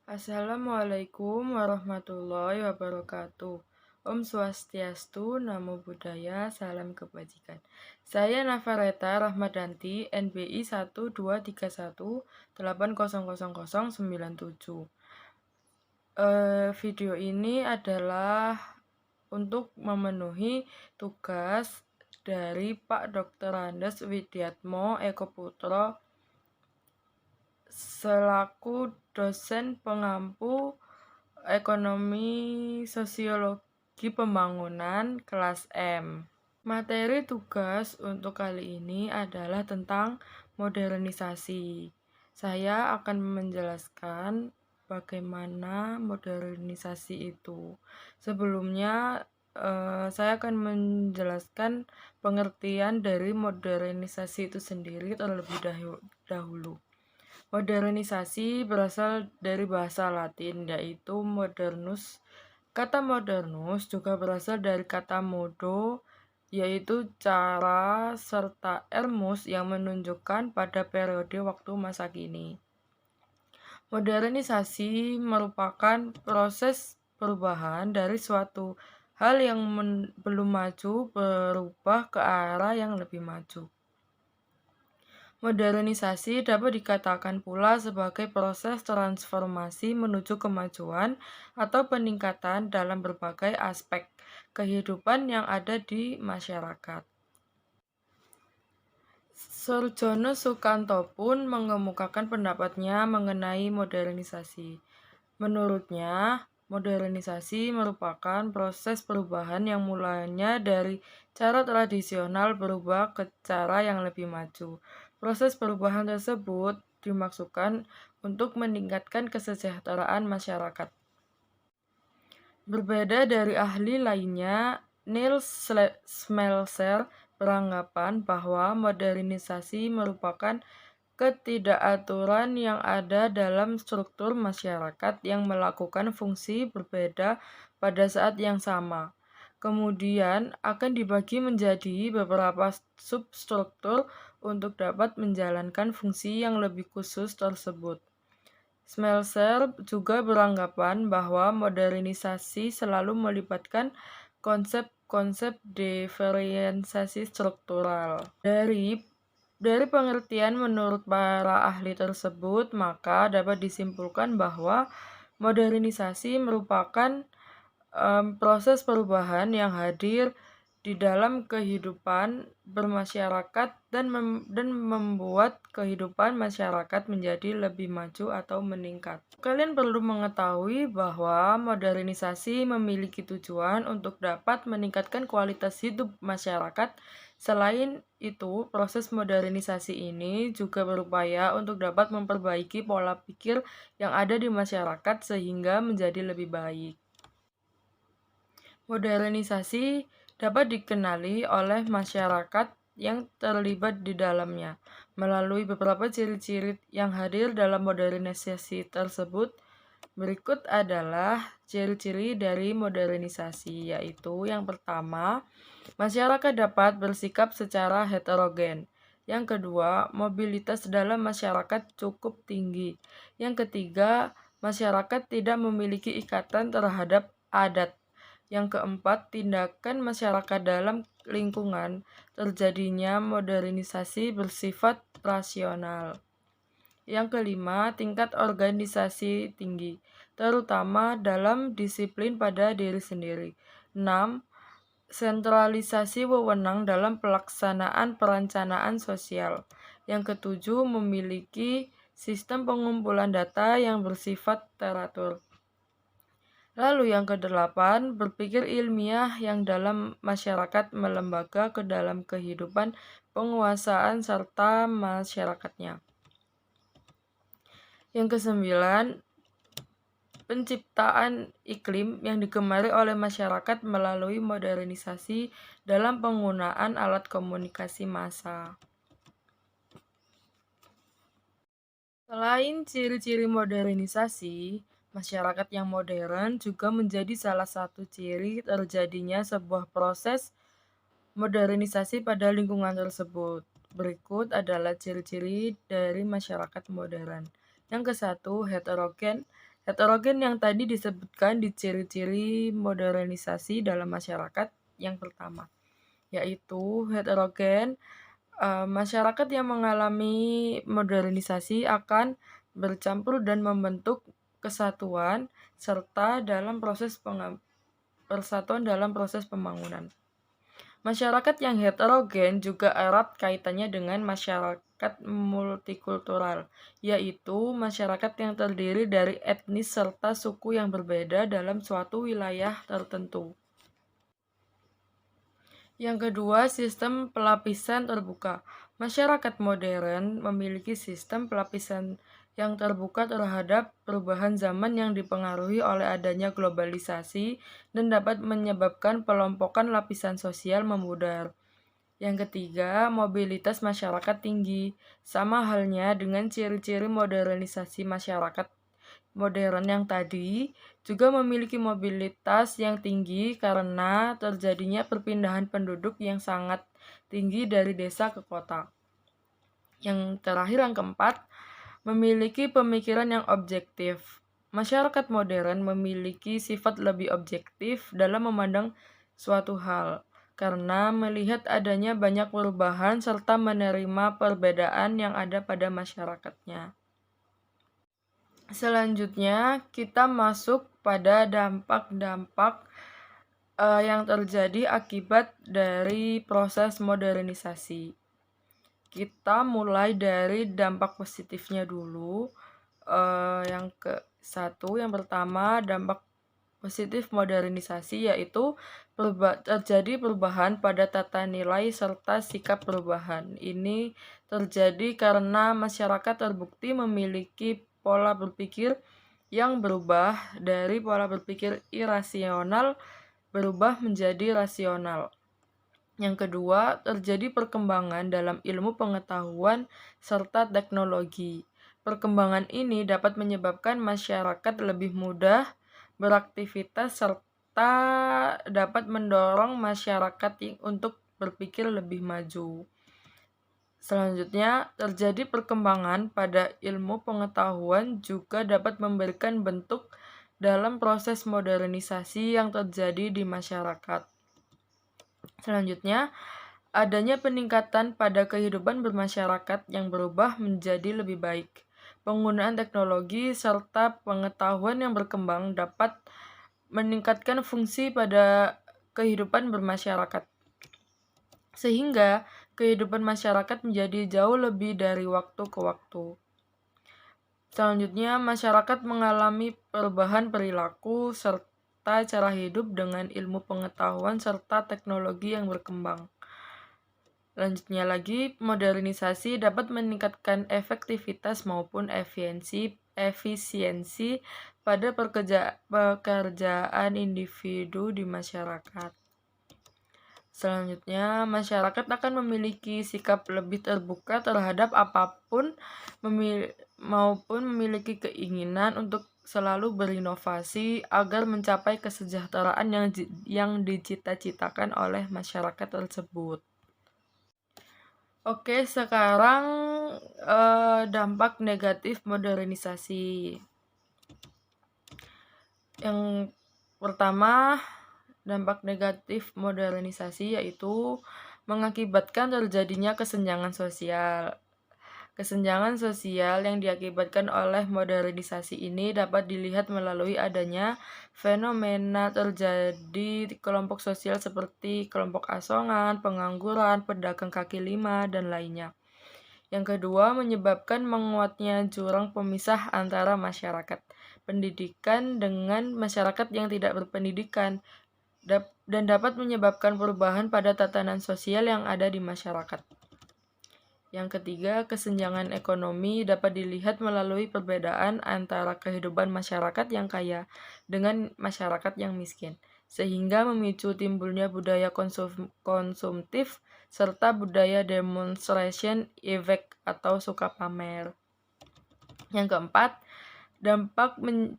Assalamualaikum warahmatullahi wabarakatuh. Om Swastiastu, Namo Buddhaya, Salam Kebajikan. Saya Navareta Rahmadanti, NBI 12318000097. Video ini adalah untuk memenuhi tugas dari Pak Dr. Andes Widiatmo Eko Putro selaku dosen pengampu Ekonomi Sosiologi Pembangunan kelas M. Materi tugas untuk kali ini adalah tentang modernisasi. Saya akan menjelaskan bagaimana modernisasi itu. Sebelumnya, saya akan menjelaskan pengertian dari modernisasi itu sendiri terlebih dahulu. Modernisasi berasal dari bahasa Latin, yaitu modernus. Kata modernus juga berasal dari kata modo, yaitu cara, serta ermus yang menunjukkan pada periode waktu masa kini. Modernisasi merupakan proses perubahan dari suatu hal yang belum maju berubah ke arah yang lebih maju. Modernisasi dapat dikatakan pula sebagai proses transformasi menuju kemajuan atau peningkatan dalam berbagai aspek kehidupan yang ada di masyarakat. Surjono Sukanto pun mengemukakan pendapatnya mengenai modernisasi. Menurutnya, modernisasi merupakan proses perubahan yang mulanya dari cara tradisional berubah ke cara yang lebih maju. Proses perubahan tersebut dimaksudkan untuk meningkatkan kesejahteraan masyarakat. Berbeda dari ahli lainnya, Niels Smelser beranggapan bahwa modernisasi merupakan ketidakaturan yang ada dalam struktur masyarakat yang melakukan fungsi berbeda pada saat yang sama. Kemudian akan dibagi menjadi beberapa substruktur untuk dapat menjalankan fungsi yang lebih khusus tersebut. Smelser juga beranggapan bahwa modernisasi selalu melibatkan konsep-konsep diferensiasi struktural. Dari pengertian menurut para ahli tersebut, maka dapat disimpulkan bahwa modernisasi merupakan proses perubahan yang hadir di dalam kehidupan bermasyarakat dan membuat kehidupan masyarakat menjadi lebih maju atau meningkat. Kalian perlu mengetahui bahwa modernisasi memiliki tujuan untuk dapat meningkatkan kualitas hidup masyarakat. Selain itu, proses modernisasi ini juga berupaya untuk dapat memperbaiki pola pikir yang ada di masyarakat sehingga menjadi lebih baik. Modernisasi dapat dikenali oleh masyarakat yang terlibat di dalamnya melalui beberapa ciri-ciri yang hadir dalam modernisasi tersebut. Berikut adalah ciri-ciri dari modernisasi, yaitu yang pertama, masyarakat dapat bersikap secara heterogen. Yang kedua, mobilitas dalam masyarakat cukup tinggi. Yang ketiga, masyarakat tidak memiliki ikatan terhadap adat. Yang keempat, tindakan masyarakat dalam lingkungan. Terjadinya modernisasi bersifat rasional. Yang kelima, tingkat organisasi tinggi, terutama dalam disiplin pada diri sendiri. 6. Sentralisasi wewenang dalam pelaksanaan perencanaan sosial. Yang ketujuh, memiliki sistem pengumpulan data yang bersifat teratur. Lalu yang kedelapan, berpikir ilmiah yang dalam masyarakat melembaga ke dalam kehidupan penguasaan serta masyarakatnya. Yang kesembilan, penciptaan iklim yang digemari oleh masyarakat melalui modernisasi dalam penggunaan alat komunikasi massa. Selain ciri-ciri modernisasi, masyarakat yang modern juga menjadi salah satu ciri terjadinya sebuah proses modernisasi pada lingkungan tersebut. Berikut adalah ciri-ciri dari masyarakat modern. Yang ke-1, heterogen. Heterogen yang tadi disebutkan di ciri-ciri modernisasi dalam masyarakat yang pertama, yaitu heterogen. Masyarakat yang mengalami modernisasi akan bercampur dan membentuk kesatuan serta dalam proses persatuan dalam proses pembangunan. Masyarakat yang heterogen juga erat kaitannya dengan masyarakat multikultural, yaitu masyarakat yang terdiri dari etnis serta suku yang berbeda dalam suatu wilayah tertentu. Yang kedua, sistem pelapisan terbuka. Masyarakat modern memiliki sistem pelapisan yang terbuka terhadap perubahan zaman yang dipengaruhi oleh adanya globalisasi dan dapat menyebabkan pelompokan lapisan sosial memudar. Yang ketiga, mobilitas masyarakat tinggi. Sama halnya dengan ciri-ciri modernisasi masyarakat modern yang tadi, juga memiliki mobilitas yang tinggi karena terjadinya perpindahan penduduk yang sangat tinggi dari desa ke kota. Yang terakhir, yang keempat, memiliki pemikiran yang objektif. Masyarakat modern memiliki sifat lebih objektif dalam memandang suatu hal, karena melihat adanya banyak perubahan serta menerima perbedaan yang ada pada masyarakatnya. Selanjutnya, kita masuk pada dampak-dampak yang terjadi akibat dari proses modernisasi. Kita mulai dari dampak positifnya dulu. Yang pertama, dampak positif modernisasi yaitu terjadi perubahan pada tata nilai serta sikap perubahan. Ini terjadi karena masyarakat terbukti memiliki pola berpikir yang berubah dari pola berpikir irasional berubah menjadi rasional. Yang kedua, terjadi perkembangan dalam ilmu pengetahuan serta teknologi. Perkembangan ini dapat menyebabkan masyarakat lebih mudah beraktivitas serta dapat mendorong masyarakat untuk berpikir lebih maju. Selanjutnya, terjadi perkembangan pada ilmu pengetahuan juga dapat memberikan bentuk dalam proses modernisasi yang terjadi di masyarakat. Selanjutnya, adanya peningkatan pada kehidupan bermasyarakat yang berubah menjadi lebih baik. Penggunaan teknologi serta pengetahuan yang berkembang dapat meningkatkan fungsi pada kehidupan bermasyarakat, sehingga kehidupan masyarakat menjadi jauh lebih dari waktu ke waktu. Selanjutnya, masyarakat mengalami perubahan perilaku serta cara hidup dengan ilmu pengetahuan serta teknologi yang berkembang. Lanjutnya lagi, modernisasi dapat meningkatkan efektivitas maupun efisiensi pada pekerjaan individu di masyarakat. Selanjutnya, masyarakat akan memiliki sikap lebih terbuka terhadap apapun maupun memiliki keinginan untuk selalu berinovasi agar mencapai kesejahteraan yang dicita-citakan oleh masyarakat tersebut. Oke, sekarang dampak negatif modernisasi. Yang pertama, dampak negatif modernisasi yaitu mengakibatkan terjadinya kesenjangan sosial. Kesenjangan sosial yang diakibatkan oleh modernisasi ini dapat dilihat melalui adanya fenomena terjadi kelompok sosial seperti kelompok asongan, pengangguran, pedagang kaki lima, dan lainnya. Yang kedua, menyebabkan menguatnya jurang pemisah antara masyarakat pendidikan dengan masyarakat yang tidak berpendidikan dan dapat menyebabkan perubahan pada tatanan sosial yang ada di masyarakat. Yang ketiga, kesenjangan ekonomi dapat dilihat melalui perbedaan antara kehidupan masyarakat yang kaya dengan masyarakat yang miskin, sehingga memicu timbulnya budaya konsumtif serta budaya demonstration effect atau suka pamer. Yang keempat,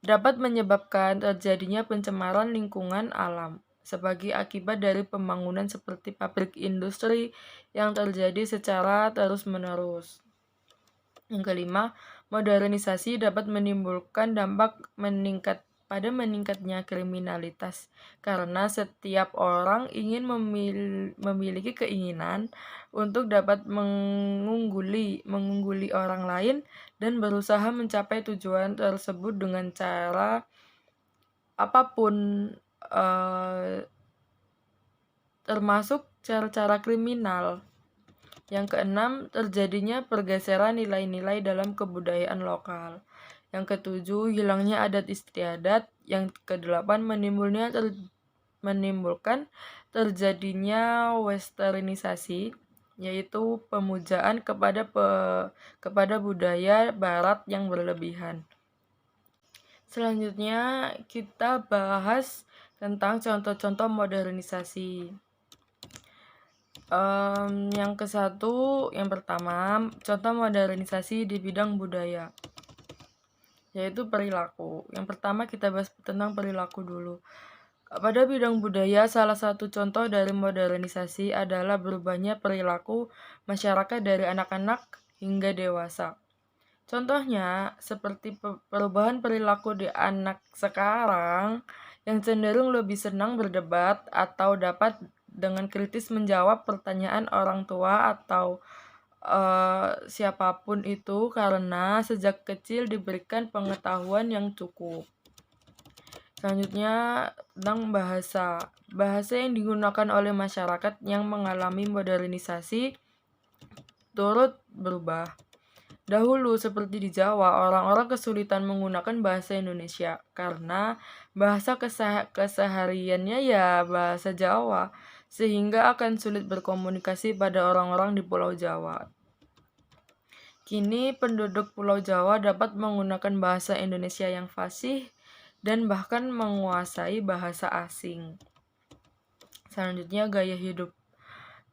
dapat menyebabkan terjadinya pencemaran lingkungan alam sebagai akibat dari pembangunan seperti pabrik industri yang terjadi secara terus-menerus. Yang kelima, Modernisasi dapat menimbulkan dampak meningkatnya kriminalitas, karena setiap orang ingin memiliki keinginan untuk dapat mengungguli orang lain dan berusaha mencapai tujuan tersebut dengan cara apapun, termasuk cara-cara kriminal. Yang keenam, terjadinya pergeseran nilai-nilai dalam kebudayaan lokal. Yang ketujuh, hilangnya adat istiadat. Yang kedelapan, menimbulkan terjadinya westernisasi, yaitu pemujaan kepada budaya barat yang berlebihan. Selanjutnya kita bahas tentang contoh-contoh modernisasi. Yang pertama, contoh modernisasi di bidang budaya, yaitu perilaku. Yang pertama kita bahas tentang perilaku dulu. Pada bidang budaya, salah satu contoh dari modernisasi adalah berubahnya perilaku masyarakat dari anak-anak hingga dewasa. Contohnya, seperti perubahan perilaku di anak sekarang yang cenderung lebih senang berdebat atau dapat dengan kritis menjawab pertanyaan orang tua atau siapapun itu karena sejak kecil diberikan pengetahuan yang cukup. Selanjutnya, tentang bahasa. Bahasa yang digunakan oleh masyarakat yang mengalami modernisasi turut berubah. Dahulu, seperti di Jawa, orang-orang kesulitan menggunakan bahasa Indonesia karena bahasa kesehariannya ya bahasa Jawa, sehingga akan sulit berkomunikasi pada orang-orang di Pulau Jawa. Kini, penduduk Pulau Jawa dapat menggunakan bahasa Indonesia yang fasih dan bahkan menguasai bahasa asing. Selanjutnya, gaya hidup.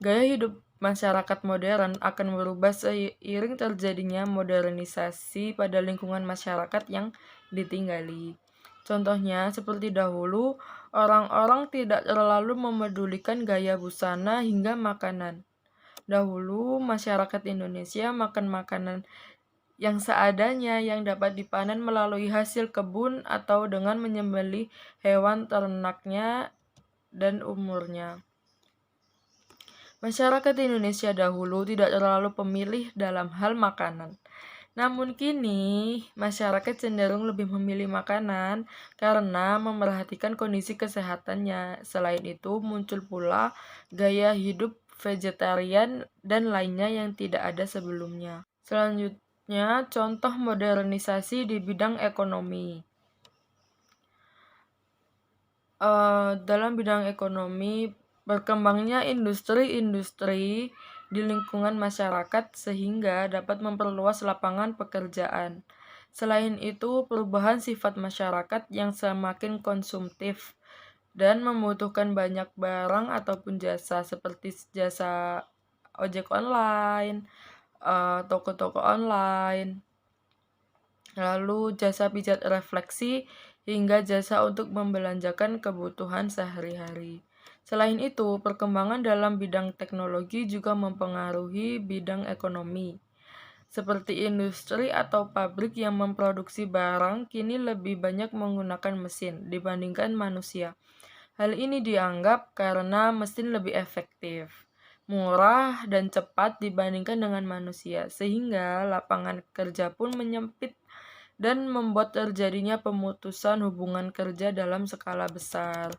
Gaya hidup masyarakat modern akan berubah seiring terjadinya modernisasi pada lingkungan masyarakat yang ditinggali. Contohnya, seperti dahulu, orang-orang tidak terlalu memedulikan gaya busana hingga makanan. Dahulu, masyarakat Indonesia makan makanan yang seadanya yang dapat dipanen melalui hasil kebun atau dengan menyembelih hewan ternaknya dan umurnya. Masyarakat Indonesia dahulu tidak terlalu pemilih dalam hal makanan. Namun kini, masyarakat cenderung lebih memilih makanan karena memerhatikan kondisi kesehatannya. Selain itu, muncul pula gaya hidup vegetarian dan lainnya yang tidak ada sebelumnya. Selanjutnya, contoh modernisasi di bidang ekonomi. Dalam bidang ekonomi, berkembangnya industri-industri di lingkungan masyarakat sehingga dapat memperluas lapangan pekerjaan. Selain itu, perubahan sifat masyarakat yang semakin konsumtif dan membutuhkan banyak barang ataupun jasa seperti jasa ojek online, toko-toko online, lalu jasa pijat refleksi, hingga jasa untuk membelanjakan kebutuhan sehari-hari. Selain itu, perkembangan dalam bidang teknologi juga mempengaruhi bidang ekonomi. Seperti industri atau pabrik yang memproduksi barang kini lebih banyak menggunakan mesin dibandingkan manusia. Hal ini dianggap karena mesin lebih efektif, murah, dan cepat dibandingkan dengan manusia, sehingga lapangan kerja pun menyempit dan membuat terjadinya pemutusan hubungan kerja dalam skala besar.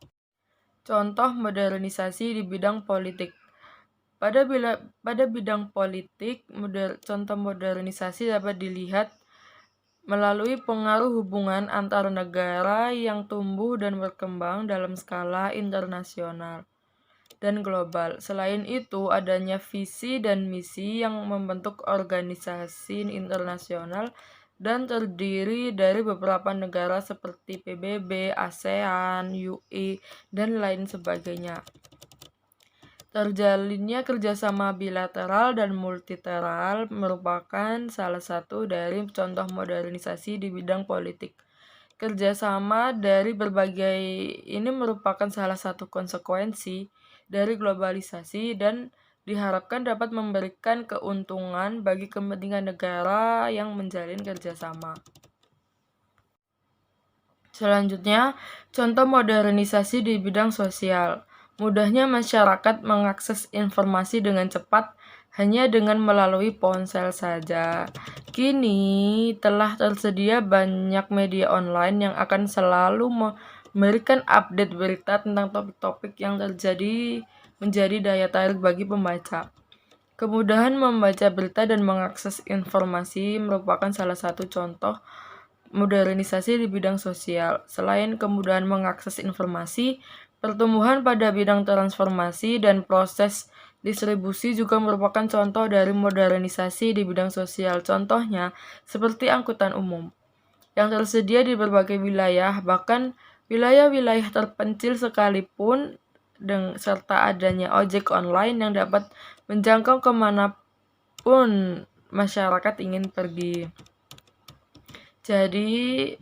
Contoh modernisasi di bidang politik. Pada bidang politik, contoh modernisasi dapat dilihat melalui pengaruh hubungan antar negara yang tumbuh dan berkembang dalam skala internasional dan global. Selain itu, adanya visi dan misi yang membentuk organisasi internasional dan terdiri dari beberapa negara seperti PBB, ASEAN, UI, dan lain sebagainya. Terjalinnya kerjasama bilateral dan multilateral merupakan salah satu dari contoh modernisasi di bidang politik. Kerjasama dari berbagai ini merupakan salah satu konsekuensi dari globalisasi dan diharapkan dapat memberikan keuntungan bagi kepentingan negara yang menjalin kerjasama. Selanjutnya, contoh modernisasi di bidang sosial. Mudahnya masyarakat mengakses informasi dengan cepat hanya dengan melalui ponsel saja. Kini telah tersedia banyak media online yang akan selalu memberikan update berita tentang topik-topik yang menjadi daya tarik bagi pembaca. Kemudahan membaca berita dan mengakses informasi merupakan salah satu contoh modernisasi di bidang sosial. Selain kemudahan mengakses informasi, pertumbuhan pada bidang transformasi dan proses distribusi juga merupakan contoh dari modernisasi di bidang sosial. Contohnya, seperti angkutan umum yang tersedia di berbagai wilayah, bahkan wilayah-wilayah terpencil sekalipun, serta adanya ojek online yang dapat menjangkau kemanapun masyarakat ingin pergi. Jadi,